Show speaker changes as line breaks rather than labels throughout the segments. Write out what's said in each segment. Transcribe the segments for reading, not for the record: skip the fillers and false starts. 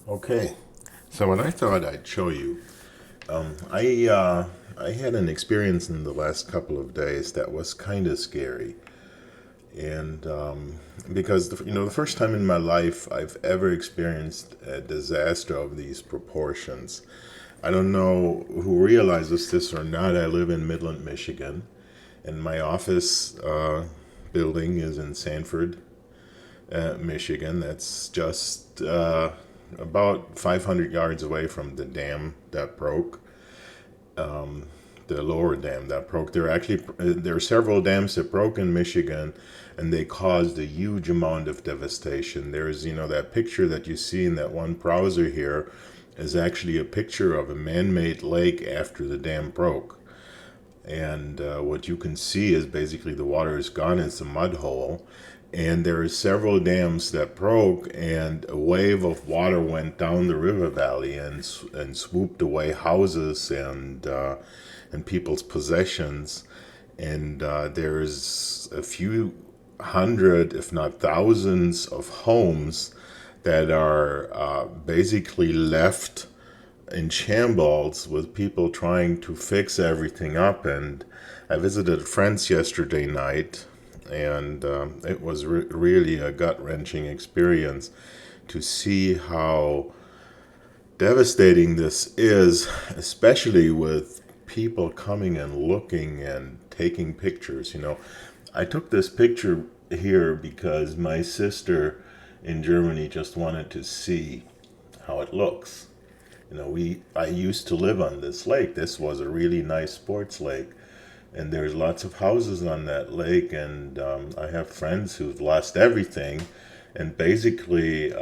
Okay, so what I thought I'd show you, I had an experience in the last couple of days that was kind of scary, and because the first time in my life I've ever experienced a disaster of these proportions. I don't know who realizes this or not. I live in Midland, Michigan, and my office building is in Sanford, Michigan. That's just about 500 yards away from the dam that broke, the lower dam that broke. There are several dams that broke in Michigan, and they caused a huge amount of devastation. There's that picture that you see in that one browser here is actually a picture of a man-made lake after the dam broke. And what you can see is basically the water is gone. It's a mud hole, and there are several dams that broke, and a wave of water went down the river valley and swooped away houses and people's possessions. And there's a few hundred, if not thousands, of homes that are basically left in shambles with people trying to fix everything up. And I visited friends yesterday night, and it was really a gut wrenching experience to see how devastating this is, especially with people coming and looking and taking pictures. I took this picture here because my sister in Germany just wanted to see how it looks. I used to live on this lake. This was a really nice sports lake, and there's lots of houses on that lake. And I have friends who've lost everything, and basically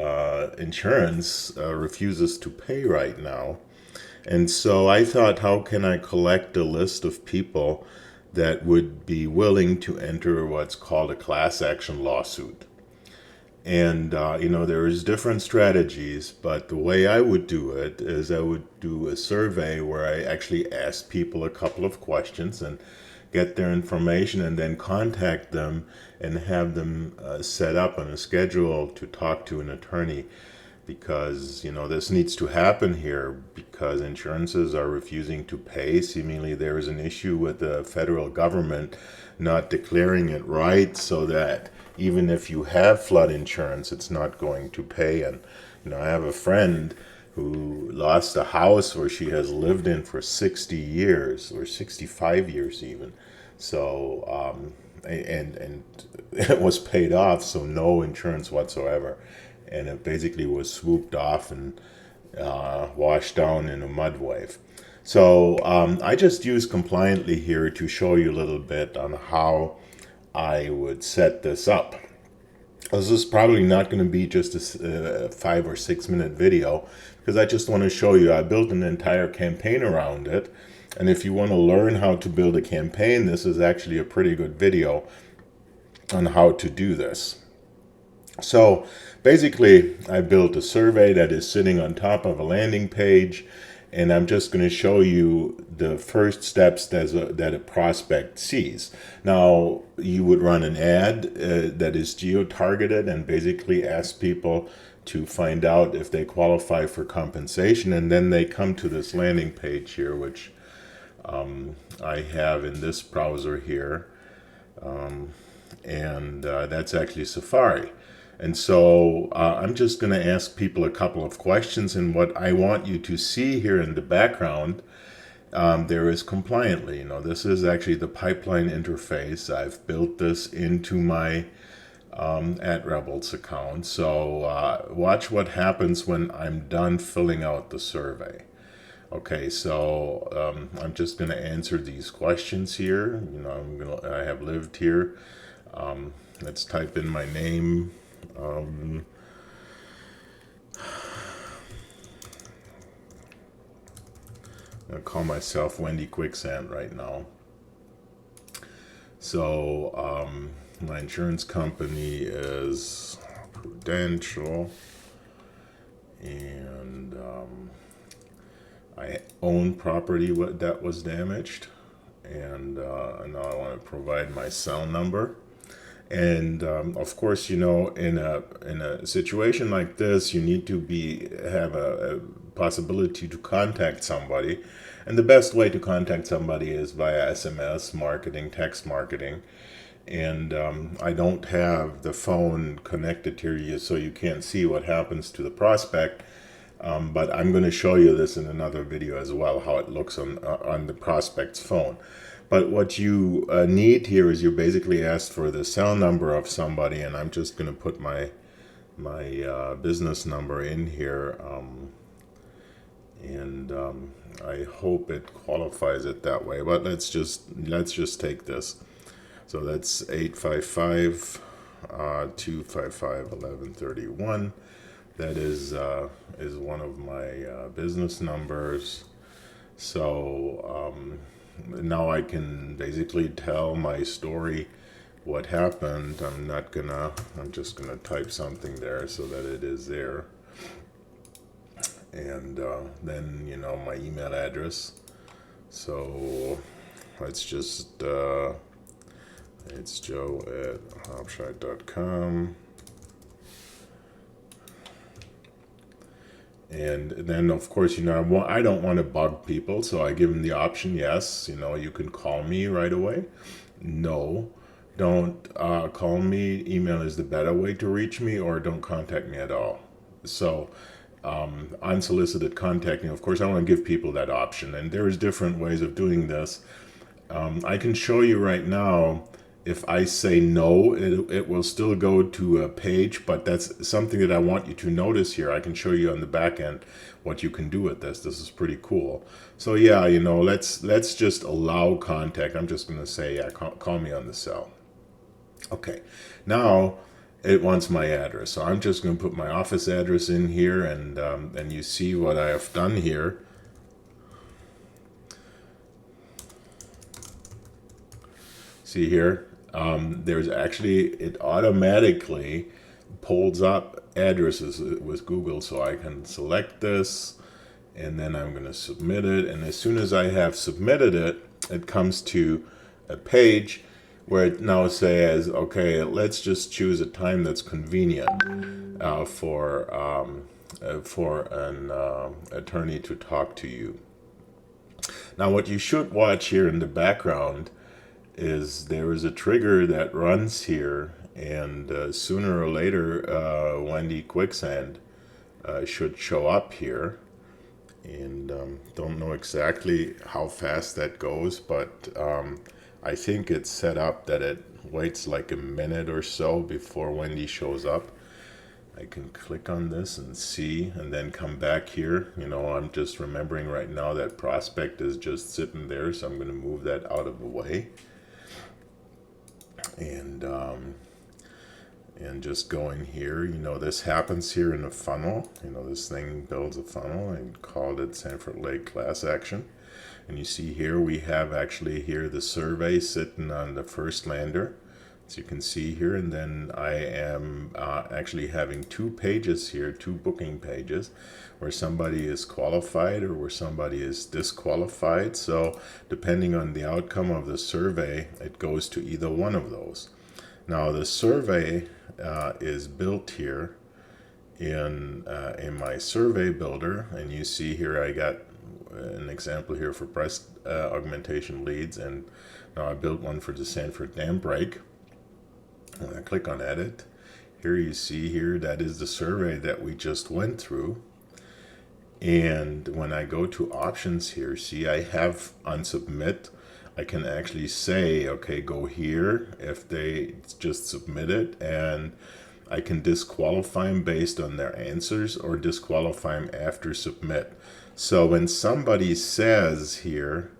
insurance refuses to pay right now. And so I thought, how can I collect a list of people that would be willing to enter what's called a class action lawsuit? And there's different strategies, but the way I would do it is I would do a survey where I actually ask people a couple of questions and get their information, and then contact them and have them set up on a schedule to talk to an attorney, because this needs to happen here because insurances are refusing to pay. Seemingly there is an issue with the federal government not declaring it right, so that even if you have flood insurance, it's not going to pay. And I have a friend who lost a house where she has lived in for 60 years or 65 years even. So and it was paid off, so no insurance whatsoever, and it basically was swooped off and washed down in a mud wave. So I just use Compliantly here to show you a little bit on how I would set this up. This is probably not going to be just a 5 or 6 minute video, because I just want to show you I built an entire campaign around it. And if you want to learn how to build a campaign, this is actually a pretty good video on how to do this. So basically, I built a survey that is sitting on top of a landing page, and I'm just going to show you the first steps that a prospect sees. Now, you would run an ad that is geo-targeted and basically ask people to find out if they qualify for compensation, and then they come to this landing page here, which I have in this browser here, and that's actually Safari. And so I'm just going to ask people a couple of questions, and what I want you to see here in the background, there is Compliantly. This is actually the pipeline interface. I've built this into my @Rebels account. So watch what happens when I'm done filling out the survey. Okay, so I'm just going to answer these questions here. I have lived here. Let's type in my name. I call myself Wendy Quicksand right now. So my insurance company is Prudential, and I own property that was damaged, and now I want to provide my cell number. And of course, in a situation like this, you need to have a possibility to contact somebody, and the best way to contact somebody is via SMS marketing, text marketing. And I don't have the phone connected to you, so you can't see what happens to the prospect. But I'm going to show you this in another video as well, how it looks on the prospect's phone. But what you need here is you basically ask for the cell number of somebody, and I'm just going to put my business number in here, and I hope it qualifies it that way. But let's just take this. So that's 855 255 1131. That is one of my business numbers. So now I can basically tell my story, what happened. I'm just gonna type something there so that it is there. And then, my email address. So let's just, it's joe@hopshot.com. And then, of course, I don't want to bug people, so I give them the option, yes, you can call me right away. No, don't call me. Email is the better way to reach me, or don't contact me at all. So unsolicited contacting, of course, I want to give people that option. And there's different ways of doing this. I can show you right now. If I say no, it will still go to a page, but that's something that I want you to notice here. I can show you on the back end what you can do with this. This is pretty cool. So yeah, let's just allow contact. I'm just going to say, yeah, call me on the cell. Okay, now it wants my address. So I'm just going to put my office address in here, and you see what I have done here. See here, there's actually, it automatically pulls up addresses with Google, so I can select this, and then I'm going to submit it. And as soon as I have submitted it, it comes to a page where it now says, okay, let's just choose a time that's convenient for an attorney to talk to you. Now, what you should watch here in the background is there is a trigger that runs here, and sooner or later Wendy Quicksand should show up here. And don't know exactly how fast that goes, but I think it's set up that it waits like a minute or so before Wendy shows up. I can click on this and see, and then come back here. I'm just remembering right now that prospect is just sitting there, so I'm going to move that out of the way. And just going here, this happens here in a funnel. This thing builds a funnel, and called it Sanford Lake Class Action. And you see here, we have actually here the survey sitting on the first lander, as you can see here. And then I am actually having two pages here, two booking pages, where somebody is qualified or where somebody is disqualified. So depending on the outcome of the survey, it goes to either one of those. Now the survey is built here in my survey builder, and you see here I got an example here for breast augmentation leads, and now I built one for the Sanford Dam Break. When I click on edit, here you see here that is the survey that we just went through. And when I go to options here, see I have on submit. I can actually say, okay, go here if they just submit it, and I can disqualify them based on their answers or disqualify them after submit. So when somebody says here,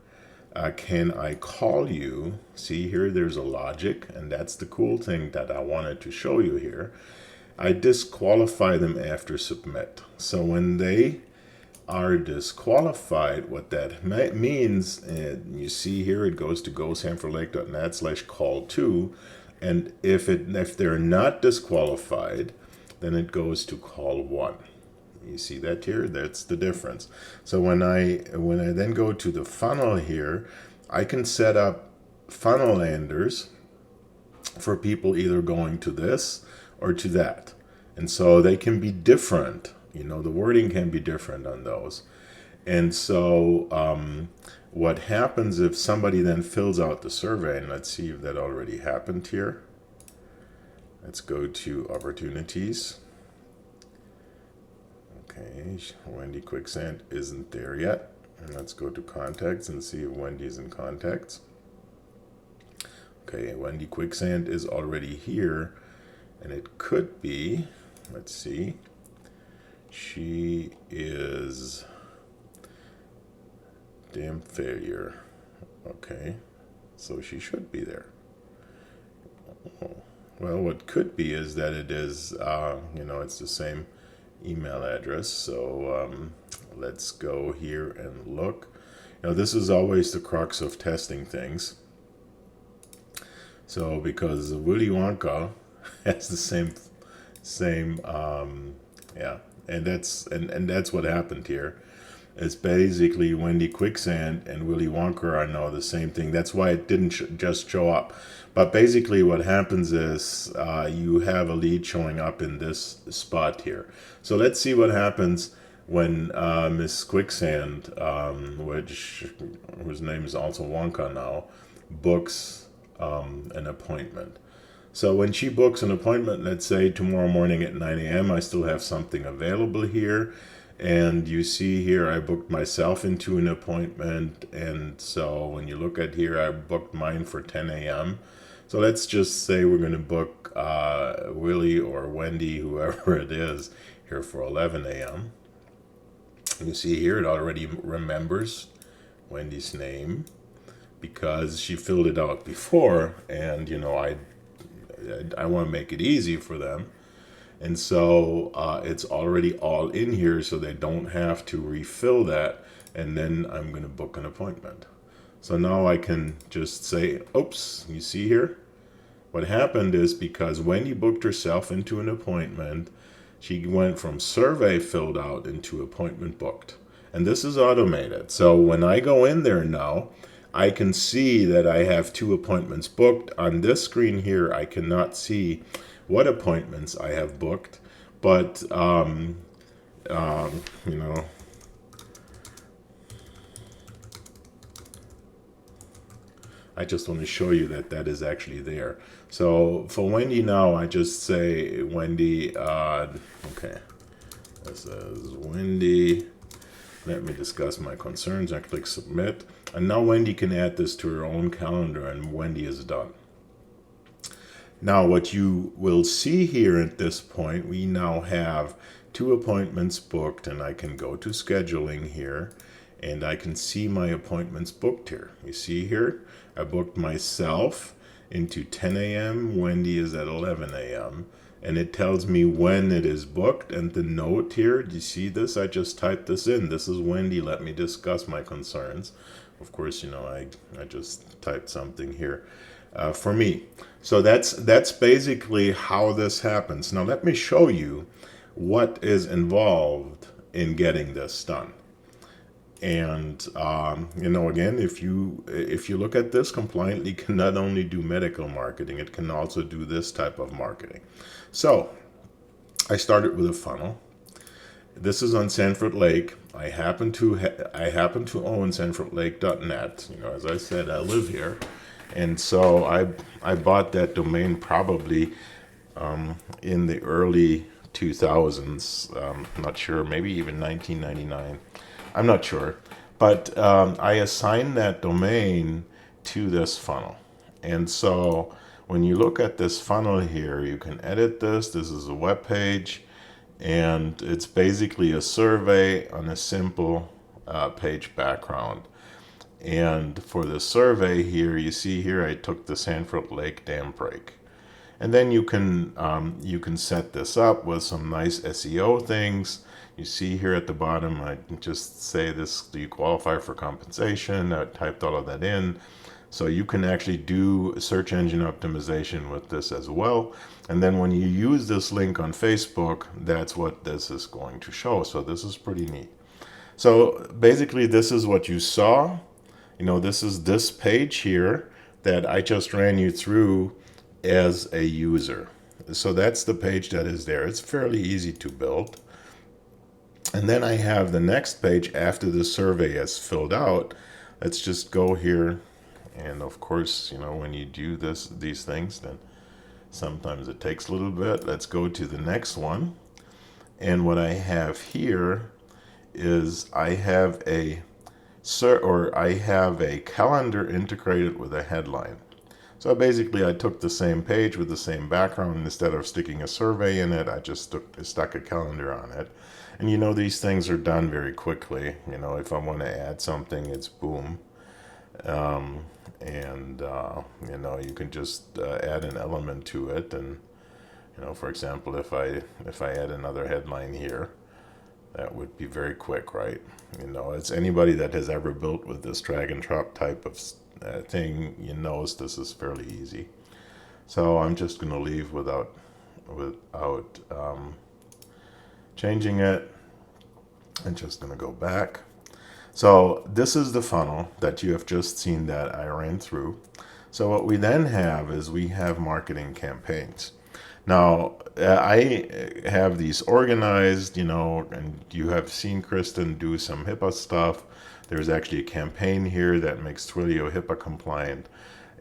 can I call you? See here, there's a logic, and that's the cool thing that I wanted to show you here. I disqualify them after submit. So when they are disqualified, what that means, you see here, it goes to gosanfordlake.net/call2, and if they're not disqualified, then it goes to call 1. You see that here? That's the difference. So when I then go to the funnel here, I can set up funnel landers for people either going to this or to that. And so they can be different. The wording can be different on those. And so what happens if somebody then fills out the survey, and let's see if that already happened here. Let's go to opportunities. Okay, Wendy Quicksand isn't there yet. And let's go to contacts and see if Wendy's in contacts. Okay, Wendy Quicksand is already here, and it could be, let's see, she is damn failure. Okay, so she should be there. Oh. Well, what could be is that it is, it's the same email address. So let's go here and look. This is always the crux of testing things. So because Willy Wonka has the same, and that's what happened here. It's basically Wendy Quicksand and Willy Wonka are now the same thing. That's why it didn't just show up. But basically what happens is you have a lead showing up in this spot here. So let's see what happens when Miss Quicksand, whose name is also Wonka now, books an appointment. So when she books an appointment, let's say tomorrow morning at 9 a.m., I still have something available here. And you see here, I booked myself into an appointment. And so when you look at here, I booked mine for 10 a.m. So let's just say we're going to book Willie or Wendy, whoever it is, here for 11 a.m. You see here, it already remembers Wendy's name because she filled it out before. And, I want to make it easy for them. And so it's already all in here, so they don't have to refill that. And then I'm going to book an appointment. So now I can just say, oops, you see here? What happened is because Wendy booked herself into an appointment, she went from survey filled out into appointment booked. And this is automated. So when I go in there now, I can see that I have 2 appointments booked. On this screen here, I cannot see what appointments I have booked, but I just want to show you that is actually there. So for Wendy now, I just say Wendy, okay, this is Wendy. Let me discuss my concerns. I click submit. And now Wendy can add this to her own calendar, and Wendy is done. Now what you will see here at this point, we now have 2 appointments booked, and I can go to scheduling here, and I can see my appointments booked here. You see here, I booked myself into 10 a.m. Wendy is at 11 a.m. And it tells me when it is booked. And the note here, do you see this? I just typed this in. This is Wendy. Let me discuss my concerns. Of course, I just typed something here for me. So that's basically how this happens. Now let me show you what is involved in getting this done. And again, if you look at this, Compliantly can not only do medical marketing, it can also do this type of marketing. So I started with a funnel. This is on Sanford Lake. I happen to own sanfordlake.net. As I said, I live here, and so I bought that domain probably in the early 2000s. Not sure, maybe even 1999. I'm not sure, but I assigned that domain to this funnel. And so when you look at this funnel here, you can edit this. This is a web page, and it's basically a survey on a simple page background. And for the survey here, you see here, I took the Sanford Lake Dam break. And then you can set this up with some nice SEO things. You see here at the bottom, I just say this, do you qualify for compensation? I typed all of that in. So you can actually do search engine optimization with this as well. And then when you use this link on Facebook, that's what this is going to show. So this is pretty neat. So basically this is what you saw. This is this page here that I just ran you through as a user. So that's the page that is there. It's fairly easy to build. And then I have the next page after the survey is filled out. Let's just go here. And of course, when you do these things, then sometimes it takes a little bit. Let's go to the next one. And what I have here is I have a calendar integrated with a headline. So basically I took the same page with the same background. Instead of sticking a survey in it, I just stuck a calendar on it. And these things are done very quickly. If I want to add something, it's boom. And you can just add an element to it. And for example, if I add another headline here, that would be very quick, right? It's anybody that has ever built with this drag and drop type of thing, knows this is fairly easy. So I'm just going to leave without changing it. I'm just going to go back. So this is the funnel that you have just seen that I ran through. So what we then have is we have marketing campaigns. Now, I have these organized, and you have seen Kristen do some HIPAA stuff. There's actually a campaign here that makes Twilio HIPAA compliant,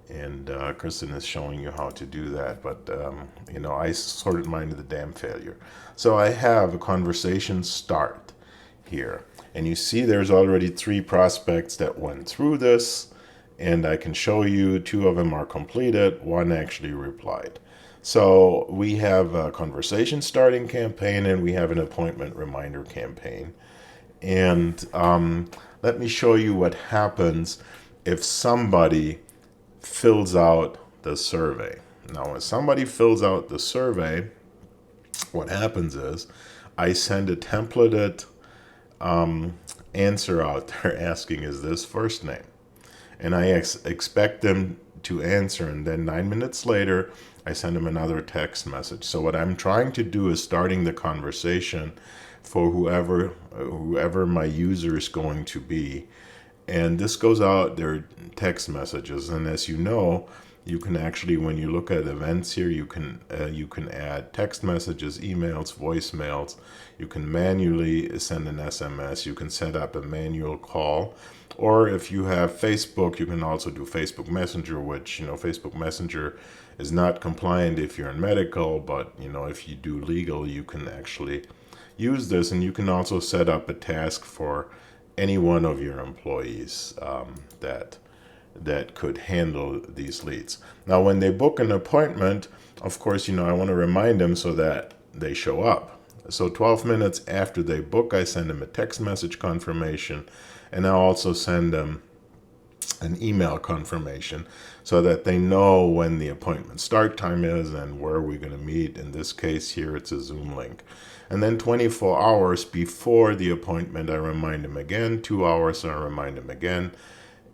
and Kristen is showing you how to do that. But, I sorted mine to the damn failure. So I have a conversation start here, and you see there's already 3 prospects that went through this, and I can show you 2 of them are completed, 1 actually replied. So we have a conversation starting campaign, and we have an appointment reminder campaign. And let me show you what happens if somebody fills out the survey. Now, when somebody fills out the survey, what happens is I send a templated answer out there asking, is this first name? And I expect them to answer, and then 9 minutes later, I send them another text message. So what I'm trying to do is starting the conversation for whoever my user is going to be. And this goes out their text messages. And as you know, you can actually, when you look at events here, you can add text messages, emails, voicemails. You can manually send an SMS. You can set up a manual call. Or if you have Facebook, you can also do Facebook Messenger, which, Facebook Messenger is not compliant if you're in medical, but, if you do legal, you can actually use this. And you can also set up a task for any one of your employees that could handle these leads. Now, when they book an appointment, of course, I want to remind them so that they show up. So 12 minutes after they book, I send them a text message confirmation, and I also send them an email confirmation so that they know when the appointment start time is and where we're going to meet. In this case here, it's a Zoom link. And then 24 hours before the appointment, I remind them again. 2 hours, I remind them again.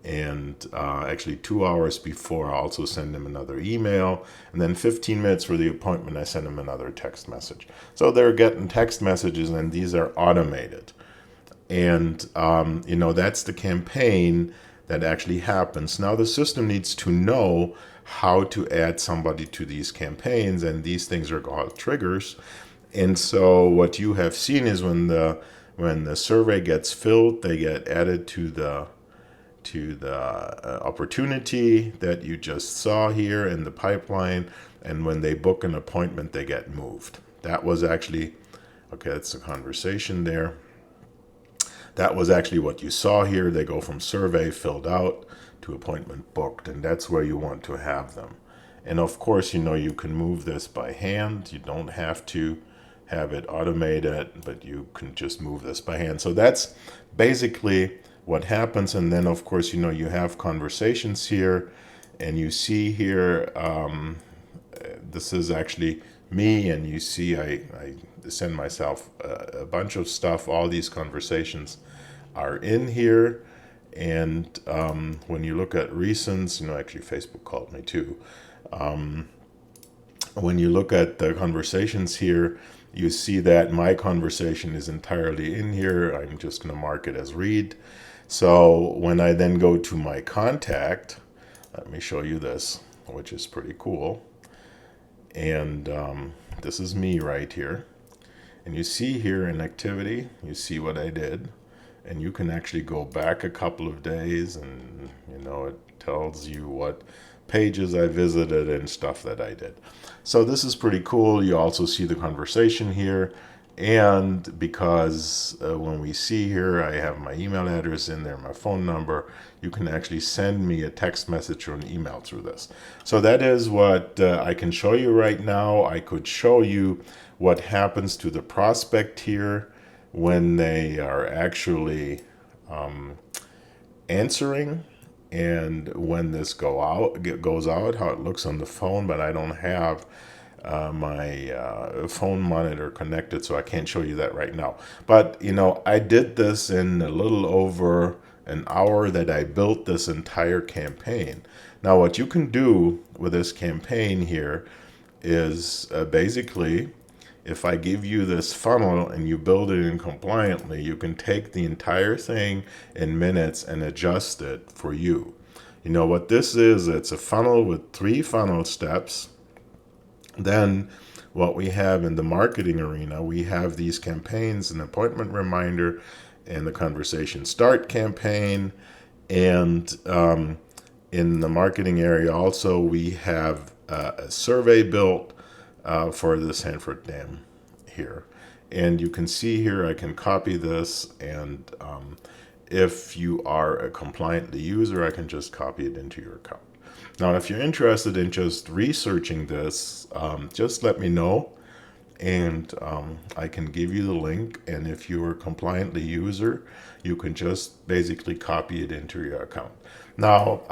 And actually 2 hours before, I also send them another email. And then 15 minutes for the appointment, I send them another text message. So they're getting text messages, and these are automated. And, that's the campaign that actually happens. Now, the system needs to know how to add somebody to these campaigns, and these things are called triggers. And so what you have seen is when the survey gets filled, they get added to the opportunity that you just saw here in the pipeline, and when they book an appointment, they get moved. That was actually, okay, that's a conversation there. That was actually what you saw here. They go from survey filled out to appointment booked, and that's where you want to have them. And of course, you can move this by hand. You don't have to have it automated, but you can just move this by hand. So that's basically what happens. And then of course, you have conversations here, and you see here, this is actually me, and you see I send myself a bunch of stuff. All these conversations are in here. And when you look at recents, actually Facebook called me too. When you look at the conversations here, you see that my conversation is entirely in here. I'm just going to mark it as read. So when I then go to my contact, let me show you this, which is pretty cool. And this is me right here. And you see here in activity, you see what I did. And you can actually go back a couple of days and, it tells you what pages I visited and stuff that I did. So this is pretty cool. You also see the conversation here. And because when we see here, I have my email address in there, my phone number, you can actually send me a text message or an email through this. So that is what I can show you right now. I could show you what happens to the prospect here when they are actually answering, and when this goes out, how it looks on the phone, but I don't have my phone monitor connected, so I can't show you that right now. But I did this in a little over an hour that I built this entire campaign. Now what you can do with this campaign here is basically, if I give you this funnel and you build it in compliantly, you can take the entire thing in minutes and adjust it for you. What this is, it's a funnel with 3 funnel steps. Then what we have in the marketing arena, we have these campaigns, an appointment reminder and the conversation start campaign. And in the marketing area also, we have a survey built for the Sanford Dam here. And you can see here, I can copy this, and if you are a compliant user, I can just copy it into your account. Now, if you're interested in just researching this, just let me know, and I can give you the link. And if you're a compliant user, you can just basically copy it into your account. Now,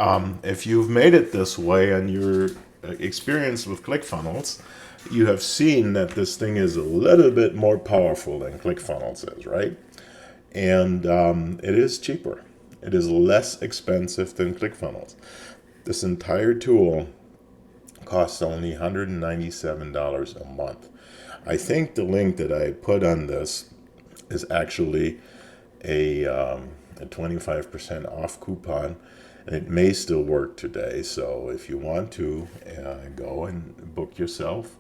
if you've made it this way and you're experienced with ClickFunnels, you have seen that this thing is a little bit more powerful than ClickFunnels is, right? And it is cheaper. It is less expensive than ClickFunnels. This entire tool costs only $197 a month. I think the link that I put on this is actually a 25% off coupon, and it may still work today. So if you want to go and book yourself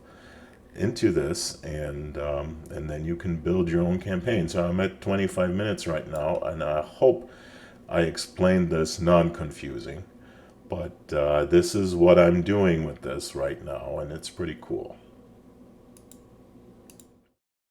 into this, and then you can build your own campaign. So I'm at 25 minutes right now, and I hope I explained this non-confusing. But this is what I'm doing with this right now, and it's pretty cool.